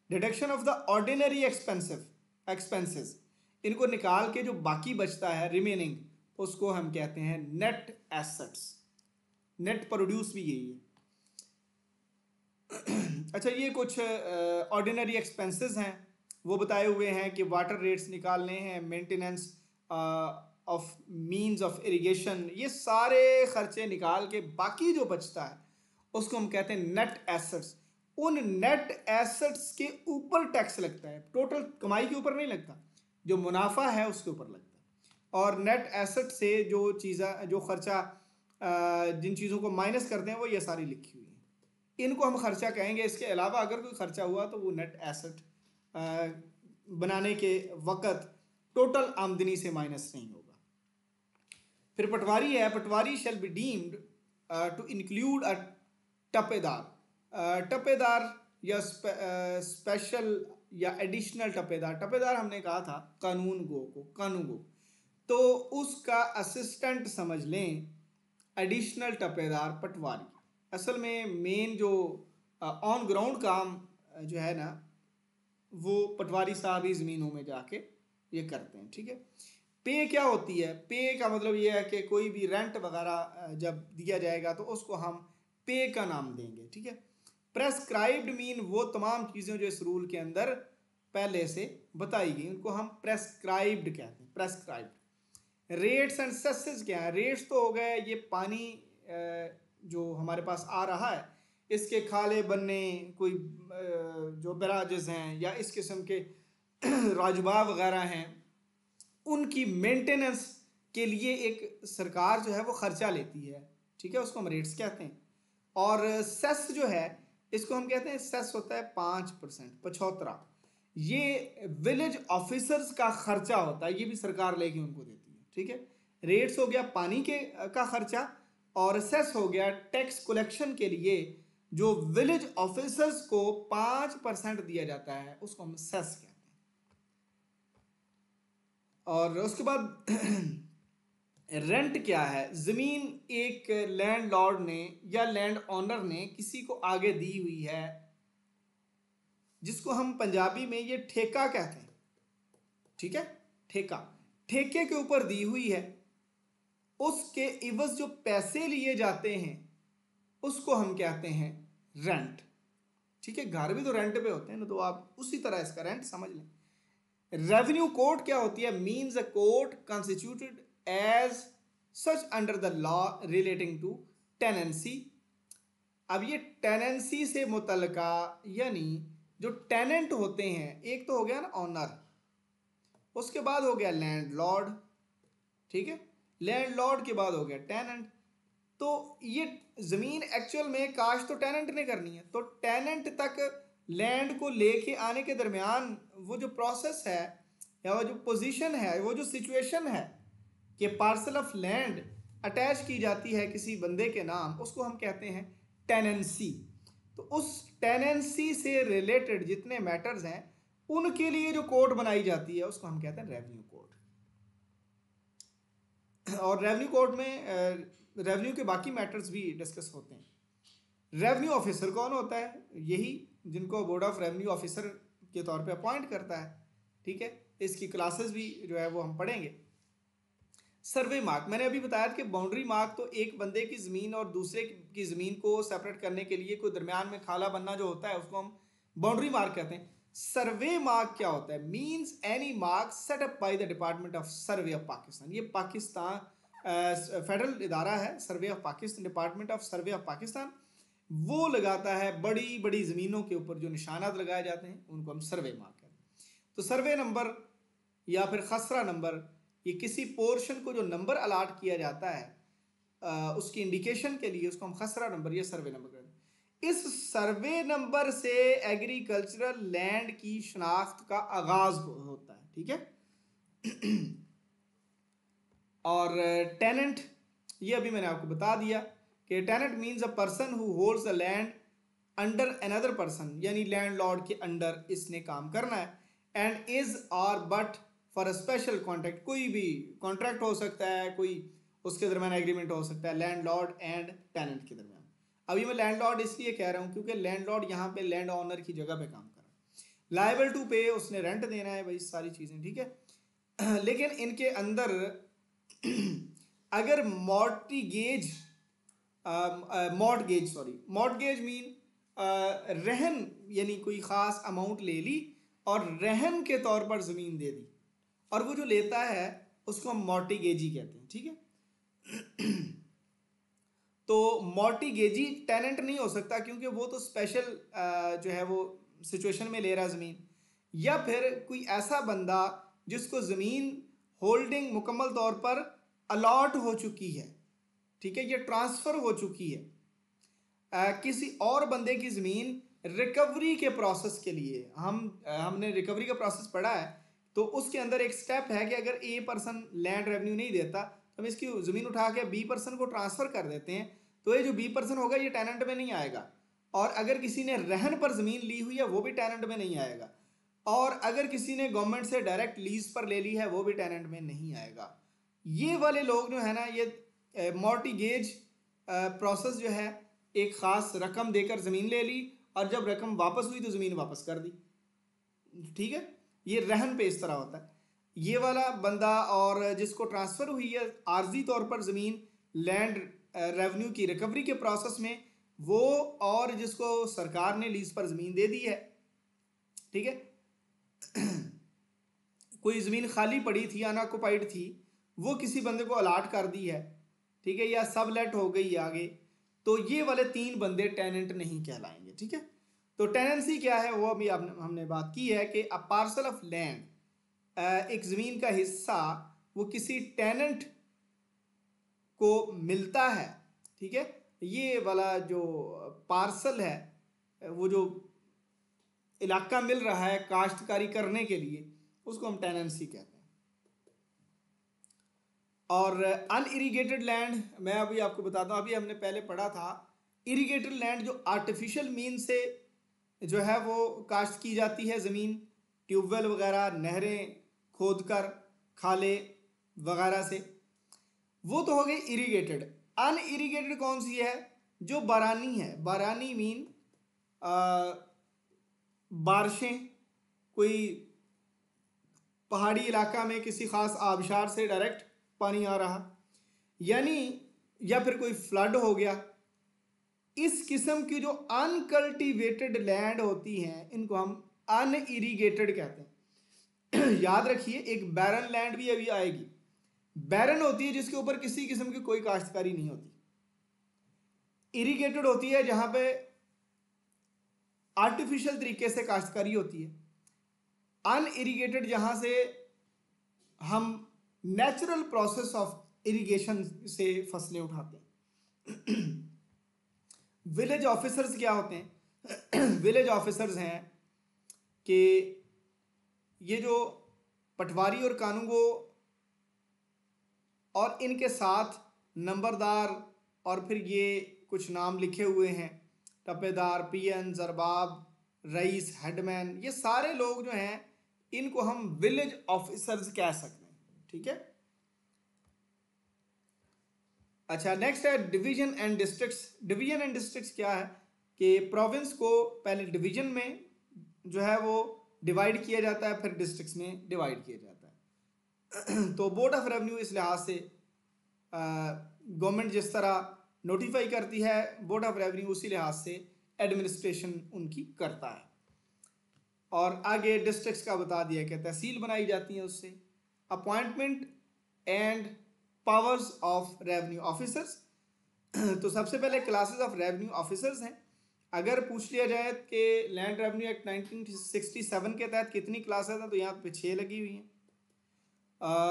S1: deduction of the ordinary expenses, इनको निकाल के जो बाकी बचता है रिमेनिंग, उसको हम कहते हैं नेट एसेट्स। नेट प्रोड्यूस भी यही है। अच्छा, ये कुछ ऑर्डिनरी एक्सपेंसेस हैं, वो बताए हुए हैं कि वाटर रेट्स निकालने हैं, maintenance of means of irrigation, ये सारे खर्चे निकाल के बाकी जो बचता है उसको हम कहते हैं नेट एसेट्स। उन नेट एसेट्स के ऊपर टैक्स लगता है, टोटल कमाई के ऊपर नहीं लगता, जो मुनाफा है उसके ऊपर लगता है। और नेट एसेट से जो खर्चा जिन चीज़ों को माइनस करते हैं वो ये सारी लिखी हुई है, इनको हम खर्चा कहेंगे। इसके अलावा अगर कोई खर्चा हुआ तो वो नेट एसेट बनाने के वक़्त टोटल आमदनी से माइनस नहीं होगा। फिर पटवारी है, patwari shall be deemed to include a tapedar. Tapedar या स्पेशल या एडिशनल टपेदार, टपेदार हमने कहा था कानून गो, तो उसका असिस्टेंट समझ लें एडिशनल टपेदार पटवारी। असल में मेन जो ऑन ग्राउंड काम जो है ना वो पटवारी साहब ही ज़मीनों में जाके ये करते हैं, ठीक है। पे क्या होती है? पे का मतलब ये है कि कोई भी रेंट वगैरह जब दिया जाएगा तो उसको हम पे का नाम देंगे, ठीक है। प्रेस्क्राइब्ड मीन वो तमाम चीज़ें जो इस रूल के अंदर पहले से बताई गई उनको हम प्रेस्क्राइब्ड कहते हैं, प्रेस्क्राइब्ड। रेट्स एंड सेसेस क्या है? रेट्स तो हो गए ये पानी जो हमारे पास आ रहा है, इसके खाले बनने, कोई जो बैराजेस हैं या इस किस्म के राजबा वगैरह हैं, उनकी मेंटेनेंस के लिए एक सरकार जो है वो खर्चा लेती है, ठीक है, उसको हम रेट्स कहते हैं। और सेस जो है इसको हम कहते हैं, सेस होता है 5%, 75। ये विलेज ऑफिसर्स का खर्चा होता है, ये भी सरकार लेके उनको देती है, ठीक है। रेट्स हो गया पानी के का खर्चा, और सेस हो गया टैक्स कलेक्शन के लिए जो विलेज ऑफिसर्स को 5% दिया जाता है, उसको हम सेस कहते हैं। और उसके बाद रेंट क्या है? ज़मीन एक लैंडलॉर्ड ने या लैंड ऑनर ने किसी को आगे दी हुई है, जिसको हम पंजाबी में ये ठेका कहते हैं, ठीक है, ठेका। ठेके के ऊपर दी हुई है, उसके इवज जो पैसे लिए जाते हैं उसको हम कहते हैं रेंट, ठीक है। घर भी तो रेंट पे होते हैं ना, तो आप उसी तरह इसका रेंट समझ लें। रेवेन्यू कोर्ट क्या होती है? Means a court constituted as such under the law relating to tenancy. अब ये टेनेंसी से मुतल्लिका, यानी जो टेनेंट होते हैं, एक तो हो गया ना ऑनर, उसके बाद हो गया लैंडलॉर्ड, ठीक है, लैंडलॉर्ड के बाद हो गया टेनेंट। तो ये ज़मीन एक्चुअल में काश तो टेनेंट ने करनी है, तो टेनेंट तक लैंड को लेके आने के दरमियान वो जो प्रोसेस है या वो जो पोजीशन है, वो जो सिचुएशन है कि पार्सल ऑफ लैंड अटैच की जाती है किसी बंदे के नाम, उसको हम कहते हैं टेनेंसी। तो उस टेनेंसी से रिलेटेड जितने मैटर्स हैं उनके लिए जो कोर्ट बनाई जाती है उसको हम कहते हैं रेवेन्यू कोर्ट। और रेवेन्यू कोर्ट में रेवेन्यू के बाकी मैटर्स भी डिस्कस होते हैं। रेवेन्यू ऑफिसर कौन होता है? यही जिनको बोर्ड ऑफ रेवेन्यू ऑफिसर के तौर पे अपॉइंट करता है, ठीक है। इसकी क्लासेस भी जो है वो हम पढ़ेंगे। सर्वे मार्क, मैंने अभी बताया कि बाउंड्री मार्क तो एक बंदे की ज़मीन और दूसरे की ज़मीन को सेपरेट करने के लिए कोई दरमियान में खाला बनना जो होता है उसको हम बाउंड्री मार्क कहते हैं। सर्वे मार्क क्या होता है? Means any mark set up by the department of survey of Pakistan. ये पाकिस्तान फेडरल इदारा है, survey of Pakistan, department of survey of Pakistan, वो लगाता है बड़ी बड़ी ज़मीनों के ऊपर जो निशानात लगाए जाते हैं उनको हम सर्वे मार्क कहते हैं। तो सर्वे नंबर या फिर खसरा नंबर, ये किसी पोर्शन को जो नंबर अलाट किया जाता है उसकी इंडिकेशन के लिए उसको हम खसरा नंबर या सर्वे नंबर कहते हैं। इस सर्वे नंबर से एग्रीकल्चरल लैंड की शनाख्त का आगाज होता है, ठीक है। और टेनेंट, ये अभी मैंने आपको बता दिया कि tenant means a person who holds the land under another person, यानी लैंडलॉर्ड के अंडर इसने काम करना है। And is or but for a special contract, कोई भी कॉन्ट्रैक्ट हो सकता है, कोई उसके दरमियान एग्रीमेंट हो सकता है लैंडलॉर्ड एंड टेनेंट के दरमियान। अभी मैं लैंडलॉर्ड इसलिए कह रहा हूँ क्योंकि लैंडलॉर्ड यहाँ पे लैंड ऑनर की जगह पे काम कर रहा है। लायबल टू पे, उसने रेंट देना है भाई, सारी चीज़ें ठीक है। लेकिन इनके अंदर अगर मॉर्टगेज मॉर्टगेज मीन रहन, यानी कोई ख़ास अमाउंट ले ली और रहन के तौर पर ज़मीन दे दी, और वो जो लेता है उसको हम मॉर्टिगेजी कहते हैं, ठीक है। तो मॉर्टिगेजी टेनेंट नहीं हो सकता क्योंकि वो तो स्पेशल जो है वो सिचुएशन में ले रहा है ज़मीन, या फिर कोई ऐसा बंदा जिसको ज़मीन होल्डिंग मुकम्मल तौर पर अलॉट हो चुकी है, ठीक है, ये ट्रांसफ़र हो चुकी है किसी और बंदे की ज़मीन रिकवरी के प्रोसेस के लिए। हमने रिकवरी का प्रोसेस पढ़ा है, तो उसके अंदर एक स्टेप है कि अगर ए पर्सन लैंड रेवेन्यू नहीं देता तो हम इसकी ज़मीन उठा के बी पर्सन को ट्रांसफ़र कर देते हैं, तो ये जो बी पर्सन होगा ये टेनेंट में नहीं आएगा। और अगर किसी ने रहन पर ज़मीन ली हुई है वो भी टेनेंट में नहीं आएगा, और अगर किसी ने गवर्नमेंट से डायरेक्ट लीज पर ले ली है वो भी टेनेंट में नहीं आएगा। ये वाले लोग जो है ना, ये मॉर्टिगेज प्रोसेस जो है, एक ख़ास रकम देकर ज़मीन ले ली और जब रकम वापस हुई तो ज़मीन वापस कर दी, ठीक है। ये रहन पे इस तरह होता है। ये वाला बंदा और जिसको ट्रांसफ़र हुई है आर्जी तौर पर ज़मीन लैंड रेवेन्यू की रिकवरी के प्रोसेस में, वो और जिसको सरकार ने लीज पर ज़मीन दे दी है, ठीक है। कोई ज़मीन खाली पड़ी थी, अनऑक्युपाइड थी, वो किसी बंदे को अलाट कर दी है, ठीक है, या सबलेट हो गई आगे, तो ये वाले तीन बंदे टेनेंट नहीं कहलाएंगे, ठीक है। तो टेनेंसी क्या है वो अभी हमने बात की है कि अ पार्सल ऑफ लैंड, एक ज़मीन का हिस्सा वो किसी टेनेंट को मिलता है, ठीक है। ये वाला जो पार्सल है, वो जो इलाका मिल रहा है काश्तकारी करने के लिए, उसको हम टेनेंसी कहते हैं। और अनइरीगेटेड लैंड, मैं अभी आपको बताता हूँ, अभी हमने पहले पढ़ा था इरीगेटेड लैंड जो आर्टिफिशियल मीन से जो है वो काश्त की जाती है ज़मीन, ट्यूबवेल वगैरह, नहरें खोदकर, खाले वगैरह से, वो तो हो गई इरीगेटेड। अनइरीगेटेड कौन सी है? जो बारानी है। बारानी मीन बारिशें, कोई पहाड़ी इलाका में किसी ख़ास आबशार से डायरेक्ट पानी आ रहा, यानी, या फिर कोई फ्लड हो गया। इस किस्म की जो अनकल्टिवेटेड लैंड होती हैं इनको हम अनइरीगेटेड कहते हैं। याद रखिए, एक बैरन लैंड भी अभी आएगी। बैरन होती है जिसके ऊपर किसी किस्म की कोई काश्तकारी नहीं होती। इरीगेटेड होती है जहां पे आर्टिफिशियल तरीके से काश्तकारी होती है। अनइरीगेटेड जहां से हम नेचुरल प्रोसेस ऑफ इरिगेशन से फसलें उठाते हैं। विलेज ऑफिसर्स क्या होते हैं? विलेज ऑफिसर्स हैं कि ये जो पटवारी और कानूगो और इनके साथ नंबरदार और फिर ये कुछ नाम लिखे हुए हैं, टपेदार, पीएन, जरबाब, रईस, हेडमैन, ये सारे लोग जो हैं इनको हम विलेज ऑफिसर्स कह सकते हैं, ठीक है। अच्छा, नेक्स्ट है division and districts. Division and districts क्या है कि प्रोविंस को पहले डिवीजन में जो है वो डिवाइड किया जाता है, फिर डिस्ट्रिक्ट्स में डिवाइड किया जाता है। तो बोर्ड ऑफ रेवेन्यू इस लिहाज से गवर्नमेंट जिस तरह नोटिफाई करती है, बोर्ड ऑफ रेवेन्यू उसी लिहाज से एडमिनिस्ट्रेशन उनकी करता है। और आगे डिस्ट्रिक्ट्स का बता दिया कि तहसील बनाई जाती है उससे। Appointment and powers of revenue officers. तो सबसे पहले क्लासेस ऑफ रेवेन्यू ऑफिसर्स हैं। अगर पूछ लिया जाए कि लैंड रेवेन्यू एक्ट 1967 के तहत कितनी क्लासेस हैं, तो यहाँ पे 6 लगी हुई हैं।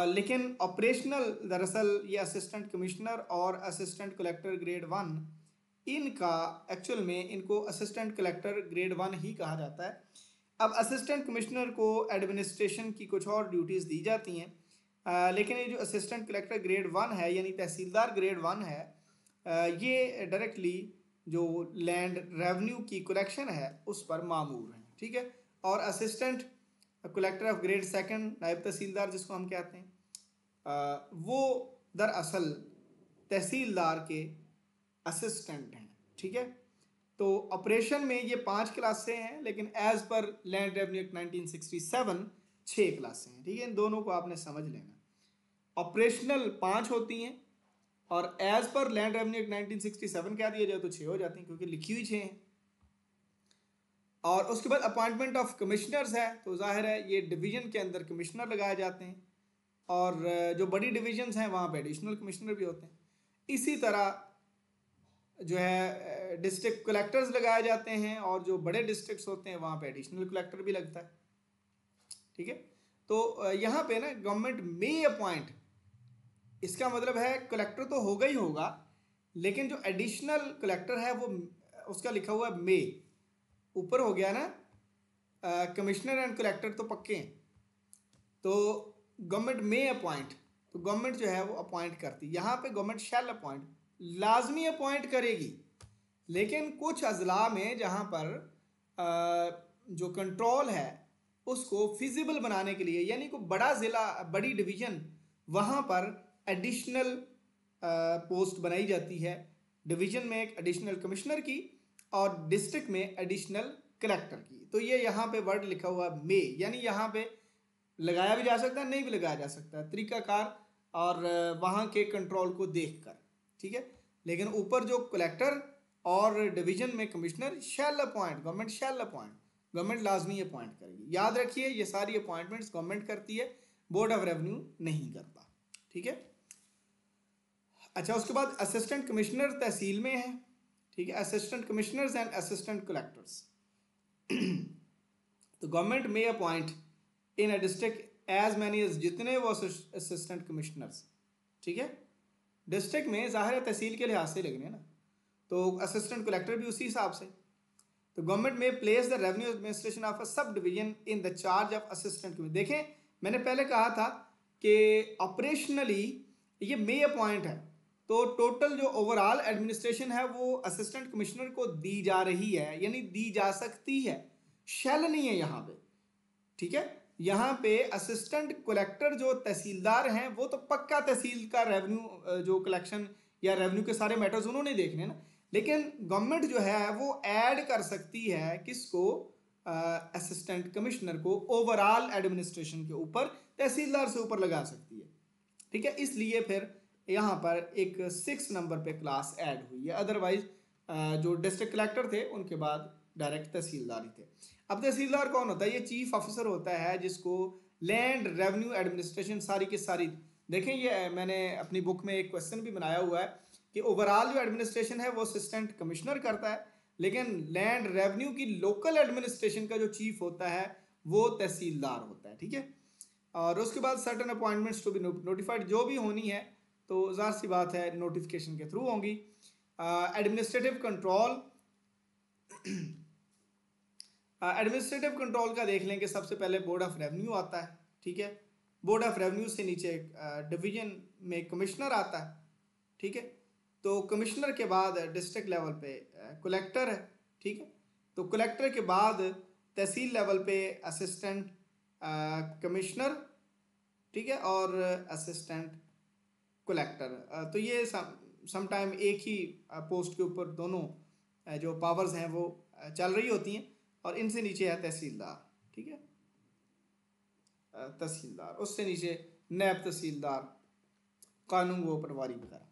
S1: लेकिन ऑपरेशनल, दरअसल ये असिस्टेंट कमिश्नर और असिस्टेंट कलेक्टर ग्रेड 1, इनका एक्चुअल में इनको असिस्टेंट कलेक्टर ग्रेड 1 ही कहा जाता है। अब असिस्टेंट कमिश्नर को एडमिनिस्ट्रेशन की कुछ और ड्यूटीज़ दी जाती हैं, लेकिन ये जो असिस्टेंट कलेक्टर ग्रेड 1 है, यानी तहसीलदार ग्रेड 1 है, ये डायरेक्टली जो लैंड रेवेन्यू की कलेक्शन है उस पर मामूर हैं, ठीक है। और assistant collector of grade second, नायब तहसीलदार जिसको हम कहते हैं, वो दरअसल तहसीलदार के असिस्टेंट हैं, ठीक है। तो ऑपरेशन में ये 5 क्लासें हैं, लेकिन as per land revenue act 1967 6 क्लासें हैं, ठीक है। इन दोनों को आपने समझ लेना। ऑपरेशनल 5 होती हैं और as per land revenue act 1967 कह दिया जाए तो 6 हो जाती हैं, क्योंकि लिखी हुई 6 हैं। और उसके बाद अपॉइंटमेंट ऑफ कमिश्नर्स है, तो जाहिर है ये डिवीजन के अंदर कमिश्नर लगाए जाते हैं, और जो बड़ी डिवीजन्स हैं वहाँ पे एडिशनल कमिश्नर भी होते हैं। इसी तरह जो है डिस्ट्रिक्ट कलेक्टर्स लगाए जाते हैं, और जो बड़े डिस्ट्रिक्ट्स होते हैं वहाँ पे एडिशनल कलेक्टर भी लगता है, ठीक है। तो यहाँ पे ना गवर्नमेंट में अपॉइंट, इसका मतलब है कलेक्टर तो होगा ही होगा, लेकिन जो एडिशनल कलेक्टर है वो उसका लिखा हुआ है मे, ऊपर हो गया ना, कमिश्नर एंड कलेक्टर तो पक्के हैं, तो गवर्नमेंट में अपॉइंट, तो गवर्नमेंट जो है वो अपॉइंट करती है। यहाँ पे गवर्नमेंट शैल अपॉइंट, लाजमी अपॉइंट करेगी, लेकिन कुछ अजला में जहाँ पर जो कंट्रोल है उसको फिजिबल बनाने के लिए, यानी कोई बड़ा ज़िला, बड़ी डिवीज़न, वहाँ पर एडिशनल पोस्ट बनाई जाती है। डिवीज़न में एक एडिशनल कमिश्नर की और डिस्ट्रिक्ट में एडिशनल कलेक्टर की। तो ये यहाँ पे वर्ड लिखा हुआ मे, यानी यहाँ पे लगाया भी जा सकता है, नहीं भी लगाया जा सकता, तरीकाकार और वहाँ के कंट्रोल को देखकर, ठीक है। लेकिन ऊपर जो कलेक्टर और डिवीजन में commissioner shall appoint, government shall appoint, government लाजमी अपॉइंट करेगी। याद रखिए ये सारी अपॉइंटमेंट्स गवर्नमेंट करती है, बोर्ड ऑफ रेवेन्यू नहीं करता, ठीक है। अच्छा, उसके बाद असिस्टेंट कमिश्नर तहसील में है, ठीक है, assistant commissioners and assistant collectors. तो government may appoint in a district as many as, जितने वो असिस्टेंट कमिश्नर्स, ठीक है। डिस्ट्रिक्ट में ज़ाहिर है तहसील के लिहाज से लगने ना, तो असिस्टेंट कलेक्टर भी उसी हिसाब से। तो गवर्नमेंट में place the revenue administration of a sub division in the charge of assistant. देखें मैंने पहले कहा था कि ऑपरेशनली ये मे अपॉइंट है, तो टोटल जो ओवरऑल एडमिनिस्ट्रेशन है वो असिस्टेंट कमिश्नर को दी जा रही है, यानी दी जा सकती है, शैल नहीं है यहाँ पे, ठीक है। यहाँ पे असिस्टेंट कलेक्टर जो तहसीलदार हैं वो तो पक्का तहसील का रेवेन्यू जो कलेक्शन या रेवेन्यू के सारे मैटर्स उन्होंने देखने ना, लेकिन गवर्नमेंट जो है वो ऐड कर सकती है किसको, असिस्टेंट कमिश्नर को ओवरऑल एडमिनिस्ट्रेशन के ऊपर, तहसीलदार से ऊपर लगा सकती है, ठीक है। इसलिए फिर यहाँ पर एक 6 नंबर पे क्लास ऐड हुई है, अदरवाइज जो डिस्ट्रिक्ट कलेक्टर थे उनके बाद डायरेक्ट तहसीलदार ही थे। अब तहसीलदार कौन होता है? ये चीफ ऑफिसर होता है जिसको लैंड रेवेन्यू एडमिनिस्ट्रेशन सारी की सारी, देखें ये मैंने अपनी बुक में एक क्वेश्चन भी बनाया हुआ है कि ओवरऑल जो एडमिनिस्ट्रेशन है वो असिस्टेंट कमिश्नर करता है, लेकिन लैंड रेवेन्यू की लोकल एडमिनिस्ट्रेशन का जो चीफ होता है वो तहसीलदार होता है, ठीक है। और उसके बाद certain appointments to be notified, जो भी होनी है तो ज़ाहिर सी बात है नोटिफिकेशन के थ्रू होंगी। एडमिनिस्ट्रेटिव कंट्रोल, एडमिनिस्ट्रेटिव कंट्रोल का देख लें कि सबसे पहले बोर्ड ऑफ रेवेन्यू आता है, ठीक है। बोर्ड ऑफ रेवेन्यू से नीचे डिवीजन में कमिश्नर आता है, ठीक है। तो कमिश्नर के बाद डिस्ट्रिक्ट लेवल पे कलेक्टर है, ठीक है। तो कलेक्टर के बाद तहसील लेवल पे असिस्टेंट कमिश्नर, ठीक है, और असिस्टेंट कलेक्टर। तो ये समटाइम एक ही पोस्ट के ऊपर दोनों जो पावर्स हैं वो चल रही होती हैं, और इनसे नीचे है तहसीलदार, ठीक है, तहसीलदार, उससे नीचे नायब तहसीलदार, कानून वो पटवारी वगैरह।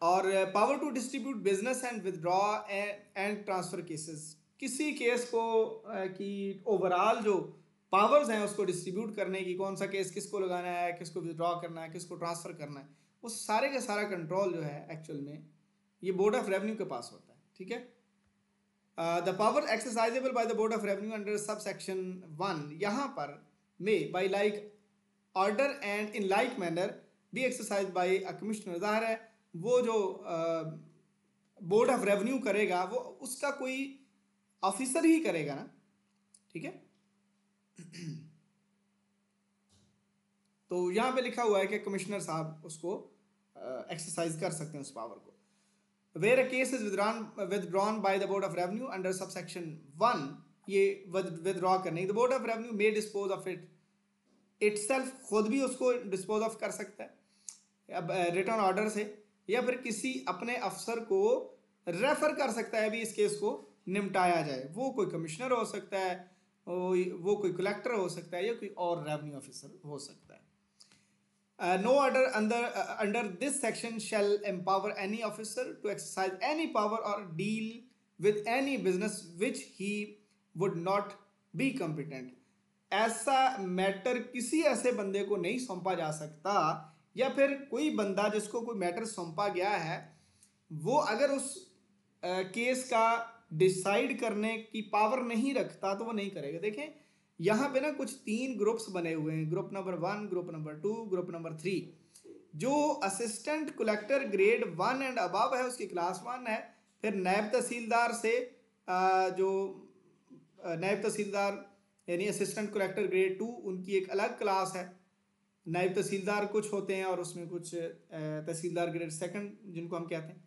S1: और power to distribute business and withdraw and transfer cases, किसी केस को की ओवरऑल जो पावर्स हैं उसको डिस्ट्रीब्यूट करने की, कौन सा केस किसको लगाना है, किसको विदड्रॉ करना है, किसको ट्रांसफ़र करना है, वो सारे का सारा कंट्रोल जो है एक्चुअल में ये बोर्ड ऑफ रेवेन्यू के पास होता है, ठीक है। The power exercisable by the board of revenue under subsection 1, यहाँ पर may by like order and in like manner be exercised by a commissioner. ज़ाहिर है वो जो बोर्ड ऑफ रेवेन्यू करेगा वो उसका कोई ऑफिसर ही करेगा ना, ठीक है। तो यहाँ पे लिखा हुआ है कि कमिश्नर साहब उसको एक्सरसाइज कर सकते हैं उस पावर को। Where a case is withdrawn by the Board of Revenue under subsection 1, ये विदड्रॉ करने, the board of revenue may dispose of it itself, खुद भी उसको डिस्पोज ऑफ कर सकता है अब रिटर्न ऑर्डर से, या फिर किसी अपने अफसर को रेफर कर सकता है भी इस केस को निपटाया जाए। वो कोई कमिश्नर हो सकता है, वो कोई कलेक्टर हो सकता है, या कोई और रेवेन्यू ऑफिसर हो सकता है। No order under this section shall empower any officer to exercise any power or deal with any business which he would not be competent. ऐसा मैटर किसी ऐसे बंदे को नहीं सौंपा जा सकता, या फिर कोई बंदा जिसको कोई मैटर सौंपा गया है वो अगर उस केस का डिसाइड करने की पावर नहीं रखता तो वो नहीं करेगा। देखें यहाँ पे ना कुछ 3 ग्रुप्स बने हुए हैं, group number 1, group number 2, group number 3। जो assistant collector grade 1 and above है उसकी क्लास 1 है। फिर नायब तहसीलदार से जो नायब तहसीलदार यानी असिस्टेंट कलेक्टर ग्रेड 2, उनकी एक अलग क्लास है। नायब तहसीलदार कुछ होते हैं और उसमें कुछ तहसीलदार ग्रेड 2 जिनको हम कहते हैं,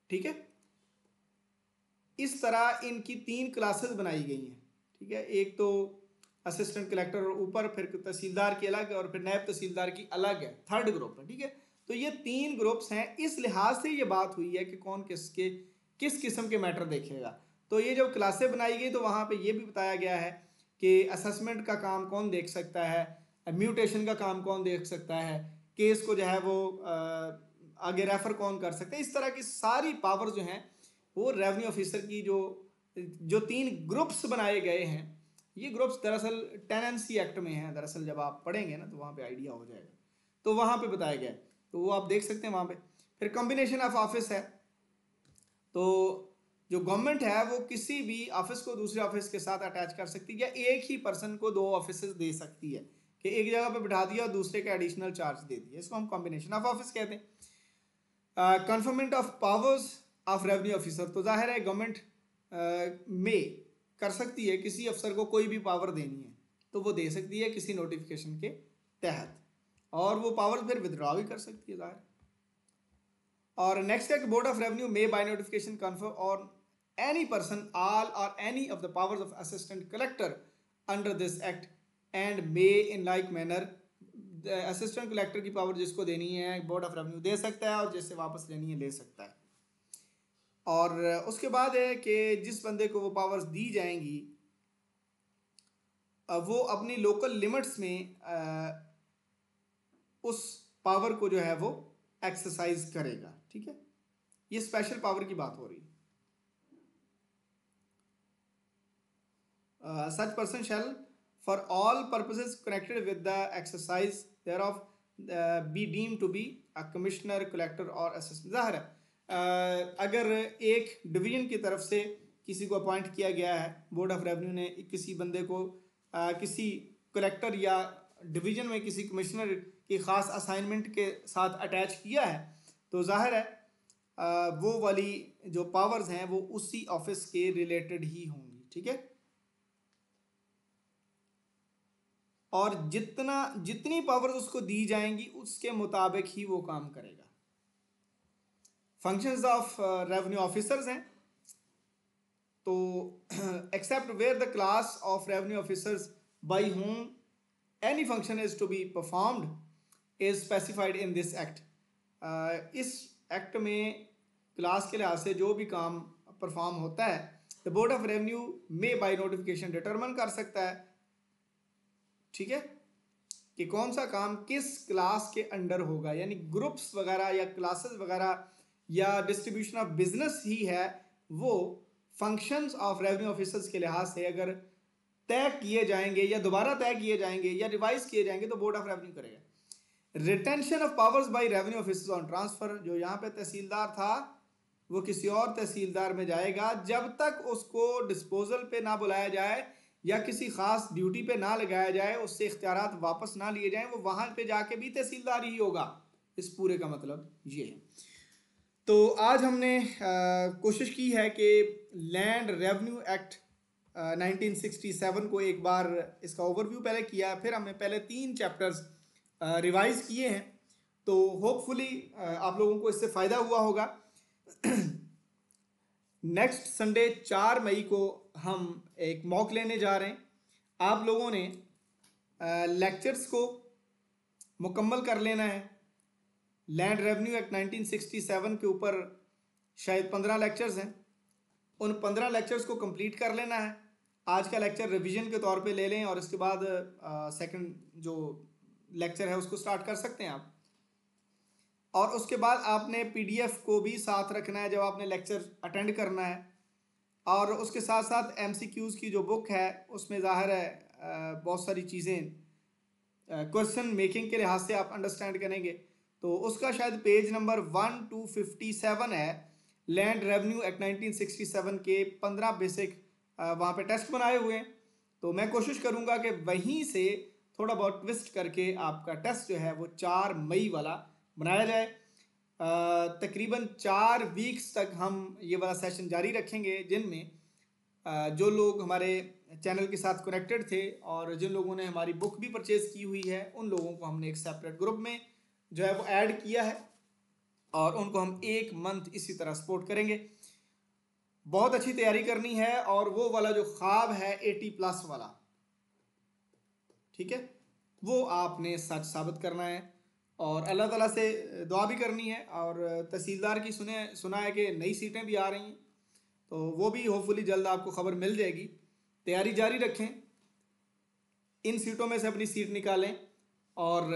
S1: ठीक है। इस तरह इनकी 3 क्लासेस बनाई गई हैं, ठीक है। एक तो असिस्टेंट कलेक्टर और ऊपर, फिर तहसीलदार की अलग, और फिर नायब तहसीलदार की अलग है, 3rd ग्रुप है, ठीक है। तो ये 3 ग्रुप्स हैं। इस लिहाज से ये बात हुई है कि कौन किस किस्म के मैटर देखेगा। तो ये जब क्लासें बनाई गई तो वहाँ पे ये भी बताया गया है कि असेसमेंट का काम कौन देख सकता है, म्यूटेशन का काम कौन देख सकता है, केस को जो है वो आगे रेफर कौन कर सकता है। इस तरह की सारी पावर जो हैं वो रेवेन्यू ऑफिसर की जो 3 ग्रुप्स बनाए गए हैं, ये ग्रुप्स दरअसल टेनेंसी एक्ट में हैं। दरअसल जब आप पढ़ेंगे ना तो वहाँ पे आइडिया हो जाएगा, तो वहाँ पे बताया गया है, तो वो आप देख सकते हैं वहाँ पे। फिर कॉम्बिनेशन ऑफ ऑफिस है, तो जो गवर्नमेंट है वो किसी भी ऑफिस को दूसरे ऑफिस के साथ अटैच कर सकती है, या एक ही पर्सन को 2 ऑफिस दे सकती है कि एक जगह पे बिठा दिया और दूसरे का एडिशनल चार्ज दे दिया। इसको हम कॉम्बिनेशन ऑफ ऑफिस कहते हैं। Conferment of powers of revenue officer, तो जाहिर है गवर्नमेंट में कर सकती है, किसी अफसर को कोई भी पावर देनी है तो वो दे सकती है किसी नोटिफिकेशन के तहत, और वो पावर फिर विदड्रॉ भी कर सकती है जाहिर। और नेक्स्ट है board of revenue may by notification confer on any person all और any of the powers of assistant collector under this act and may in like manner. Assistant collector की पावर जिसको देनी है बोर्ड ऑफ रेवेन्यू दे सकता है, और जिससे वापस लेनी है ले सकता है। और उसके बाद है कि जिस बंदे को वो पावर्स दी जाएंगी वो अपनी लोकल लिमिट्स में उस पावर को जो है वो एक्सरसाइज करेगा, ठीक है। ये स्पेशल पावर की बात हो रही है। Such person shall for all purposes connected with the exercise thereof be deemed to be a commissioner, collector और असिस्टेंट। जाहिर है अगर एक डिवीजन की तरफ से किसी को अपॉइंट किया गया है, बोर्ड ऑफ रेवेन्यू ने किसी बंदे को किसी कलेक्टर या डिवीजन में किसी कमिश्नर की ख़ास असाइनमेंट के साथ अटैच किया है, तो जाहिर है वो वाली जो पावर्स हैं वो उसी ऑफिस के रिलेटेड ही होंगी, ठीक है। और जितनी पावर्स उसको दी जाएंगी उसके मुताबिक ही वो काम करेगा। फंक्शंस ऑफ रेवेन्यू ऑफिसर्स हैं, तो except where the class of revenue officers by whom any function is to be performed is specified in this act. इस एक्ट में क्लास के लिहाज से जो भी काम परफॉर्म होता है द बोर्ड ऑफ रेवेन्यू में बाय नोटिफिकेशन डिटरमिन कर सकता है, ठीक है, कि कौन सा काम किस क्लास के अंडर होगा। यानी ग्रुप्स वगैरह या क्लासेस वगैरह या डिस्ट्रीब्यूशन ऑफ बिजनेस ही है, वो फंक्शंस ऑफ रेवेन्यू ऑफिसर्स के लिहाज से अगर तय किए जाएंगे या दोबारा तय किए जाएंगे या रिवाइज किए जाएंगे तो बोर्ड ऑफ रेवेन्यू करेगा। Retention of powers by revenue officers on transfer, जो यहाँ पे तहसीलदार था वो किसी और तहसीलदार में जाएगा जब तक उसको डिस्पोजल पे ना बुलाया जाए या किसी खास ड्यूटी पे ना लगाया जाए, उससे इख्तियारात वापस ना लिए जाएं, वो वहां पे जाके भी तहसीलदार ही होगा। इस पूरे का मतलब ये है। तो आज हमने कोशिश की है कि लैंड रेवेन्यू एक्ट 1967 को एक बार इसका ओवरव्यू पहले किया, फिर हमने पहले 3 चैप्टर्स रिवाइज किए हैं तो होपफुली आप लोगों को इससे फ़ायदा हुआ होगा। नेक्स्ट संडे 4 मई को हम एक मॉक लेने जा रहे हैं। आप लोगों ने लेक्चर्स को मुकम्मल कर लेना है। लैंड रेवेन्यू एक्ट 1967 के ऊपर शायद 15 लेक्चर्स हैं, उन 15 लेक्चर्स को कंप्लीट कर लेना है। आज का लेक्चर रिवीजन के तौर पे ले लें और इसके बाद सेकंड जो लेक्चर है उसको स्टार्ट कर सकते हैं आप। और उसके बाद आपने पीडीएफ को भी साथ रखना है जब आपने लेक्चर अटेंड करना है। और उसके साथ साथ एमसीक्यूज़ की जो बुक है उसमें ज़ाहिर है बहुत सारी चीज़ें क्वेश्चन मेकिंग के लिहाज से आप अंडरस्टैंड करेंगे। तो उसका शायद पेज नंबर 1257 है। लैंड रेवेन्यू एक्ट 1967 के 15 बेसिक वहाँ पे टेस्ट बनाए हुए हैं। तो मैं कोशिश करूँगा कि वहीं से थोड़ा बहुत ट्विस्ट करके आपका टेस्ट जो है वो 4 मई वाला बनाया जाए। तकरीबन 4 वीक्स तक हम ये वाला सेशन जारी रखेंगे, जिनमें जो लोग हमारे चैनल के साथ कनेक्टेड थे और जिन लोगों ने हमारी बुक भी परचेज़ की हुई है उन लोगों को हमने एक सेपरेट ग्रुप में जो है वो ऐड किया है और उनको हम 1 मंथ इसी तरह सपोर्ट करेंगे। बहुत अच्छी तैयारी करनी है और वो वाला जो ख्वाब है 80+ वाला, ठीक है, वो आपने सच साबित करना है और अल्लाह ताला से दुआ भी करनी है। और तहसीलदार की सुना है कि नई सीटें भी आ रही हैं, तो वो भी होपफुली जल्द आपको खबर मिल जाएगी। तैयारी जारी रखें, इन सीटों में से अपनी सीट निकालें और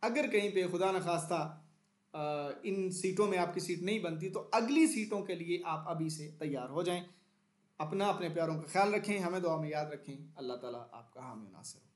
S1: अगर कहीं पे खुदा न खास्ता इन सीटों में आपकी सीट नहीं बनती तो अगली सीटों के लिए आप अभी से तैयार हो जाएं। अपने प्यारों का ख्याल रखें, हमें दुआ में याद रखें। अल्लाह ताला आपका हामी नासिर हो।